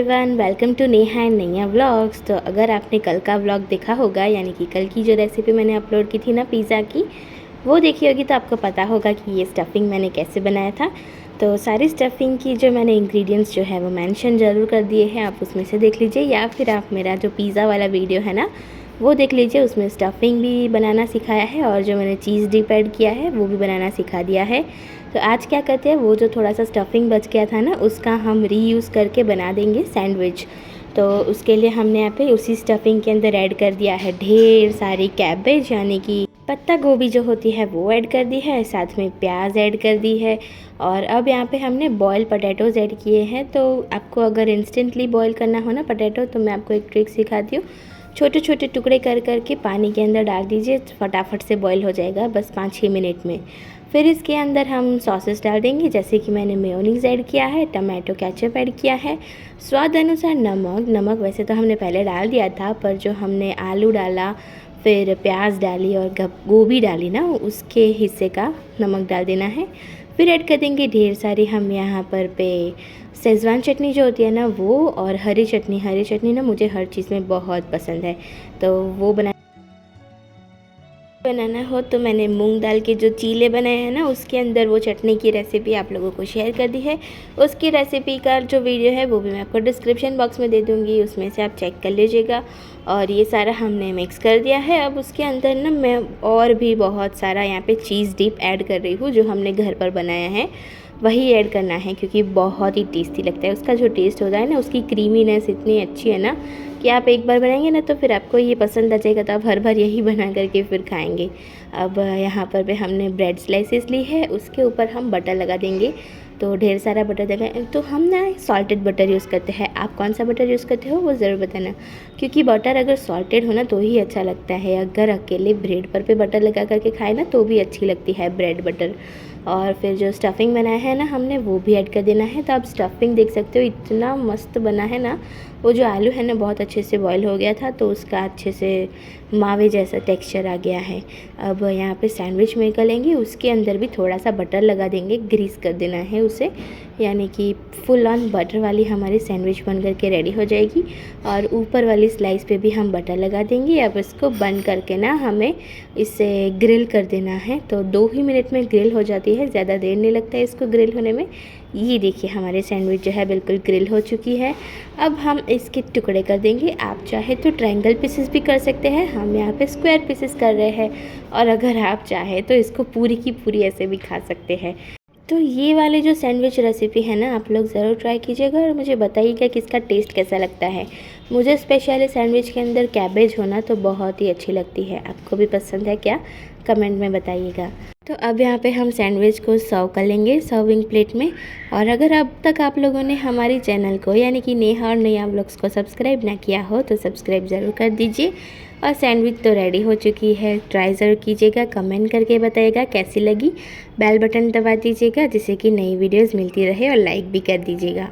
Everyone, welcome to Neha and Naiya vlogs. तो अगर आपने कल का व्लॉग देखा होगा, यानी कि कल की जो रेसिपी मैंने अपलोड की थी ना पिज़्ज़ा की, वो देखी होगी तो आपको पता होगा कि ये स्टफ़िंग मैंने कैसे बनाया था। तो सारी स्टफ़िंग की जो मैंने इंग्रेडिएंट्स जो है वो मेंशन ज़रूर कर दिए हैं, आप उसमें से देख लीजिए, या फिर आप मेरा जो पिज़्ज़ा वाला वीडियो है ना वो देख लीजिए, उसमें स्टफ़िंग भी बनाना सिखाया है और जो मैंने चीज़ डिप ऐड किया है वो भी बनाना सिखा दिया है। तो आज क्या करते हैं, वो जो थोड़ा सा स्टफ़िंग बच गया था ना उसका हम रीयूज़ करके बना देंगे सैंडविच। तो उसके लिए हमने यहाँ पे उसी स्टफ़िंग के अंदर ऐड कर दिया है ढेर सारी कैबेज, यानी कि पत्ता गोभी जो होती है वो ऐड कर दी है, साथ में प्याज ऐड कर दी है। और अब यहाँ पे हमने बॉयल पोटैटोज़ ऐड किए हैं। तो आपको अगर इंस्टेंटली बॉयल करना हो ना पोटैटो, तो मैं आपको एक ट्रिक सिखाती हूँ। छोटे छोटे टुकड़े कर करके पानी के अंदर डाल दीजिए, फटाफट से बॉईल हो जाएगा बस 5-6 मिनट में। फिर इसके अंदर हम सॉसेस डाल देंगे, जैसे कि मैंने मेयोनीज़ ऐड किया है, टमाटो केचप ऐड किया है, स्वाद अनुसार नमक वैसे तो हमने पहले डाल दिया था, पर जो हमने आलू डाला, फिर प्याज डाली और गोभी डाली ना, उसके हिस्से का नमक डाल देना है। फिर ऐड कर देंगे ढेर सारी हम यहाँ पर शेज़वान चटनी जो होती है ना वो, और हरी चटनी ना मुझे हर चीज़ में बहुत पसंद है, तो वो बनाना हो तो मैंने मूंग दाल के जो चीले बनाए हैं ना उसके अंदर वो चटनी की रेसिपी आप लोगों को शेयर कर दी है। उसकी रेसिपी का जो वीडियो है वो भी मैं आपको डिस्क्रिप्शन बॉक्स में दे दूँगी, उसमें से आप चेक कर लीजिएगा। और ये सारा हमने मिक्स कर दिया है। अब उसके अंदर ना मैं और भी बहुत सारा यहाँ पे चीज़ डिप ऐड कर रही हूँ, जो हमने घर पर बनाया है वही ऐड करना है, क्योंकि बहुत ही टेस्टी लगता है। उसका जो टेस्ट होता है ना, उसकी क्रीमीनेस इतनी अच्छी है ना कि आप एक बार बनाएंगे ना तो फिर आपको ये पसंद आ जाएगा, तो आप हर बार यही बना करके फिर खाएंगे। अब यहाँ पर भी हमने ब्रेड स्लाइसेस ली है, उसके ऊपर हम बटर लगा देंगे। तो ढेर सारा बटर लगाएं, तो हम ना सॉल्टेड बटर यूज़ करते हैं। आप कौन सा बटर यूज़ करते हो वो ज़रूर बताना, क्योंकि बटर अगर सॉल्टेड हो ना तो ही अच्छा लगता है। अगर अकेले ब्रेड पर पे बटर लगा करके खाए ना तो भी अच्छी लगती है ब्रेड बटर। और फिर जो स्टफ़िंग बनाया है ना हमने वो भी ऐड कर देना है। तो आप स्टफ़िंग देख सकते हो इतना मस्त बना है ना। वो जो आलू है ना बहुत अच्छे से बॉईल हो गया था, तो उसका अच्छे से मावे जैसा टेक्सचर आ गया है। अब यहाँ पे सैंडविच मेकर लेंगे, उसके अंदर भी थोड़ा सा बटर लगा देंगे, ग्रीस कर देना है उसे, यानी कि फुल ऑन बटर वाली हमारी सैंडविच बन करके रेडी हो जाएगी। और ऊपर वाली स्लाइस पे भी हम बटर लगा देंगे। अब इसको बंद करके ना हमें इसे ग्रिल कर देना है। तो 2 ही मिनट में ग्रिल हो जाती है, ज़्यादा देर नहीं लगता है इसको ग्रिल होने में। ये देखिए हमारे सैंडविच जो है बिल्कुल ग्रिल हो चुकी है। अब हम इसके टुकड़े कर देंगे। आप चाहे तो ट्रायंगल पीसेस भी कर सकते हैं, हम यहाँ पे स्क्वायर पीसेस कर रहे हैं। और अगर आप चाहे तो इसको पूरी की पूरी ऐसे भी खा सकते हैं। तो ये वाले जो सैंडविच रेसिपी है ना, आप लोग ज़रूर ट्राई कीजिएगा और मुझे बताइएगा कि इसका टेस्ट कैसा लगता है। मुझे स्पेशली सैंडविच के अंदर कैबेज होना तो बहुत ही अच्छी लगती है। आपको भी पसंद है क्या? कमेंट में बताइएगा। तो अब यहाँ पे हम सैंडविच को सर्व कर लेंगे सर्विंग प्लेट में। और अगर अब तक आप लोगों ने हमारी चैनल को यानी कि नेहा और नैया व्लॉग्स को सब्सक्राइब ना किया हो तो सब्सक्राइब ज़रूर कर दीजिए। और सैंडविच तो रेडी हो चुकी है, ट्राई ज़रूर कीजिएगा, कमेंट करके बताइएगा कैसी लगी। बेल बटन दबा दीजिएगा जिससे कि नई वीडियोज़ मिलती रहे, और लाइक भी कर दीजिएगा।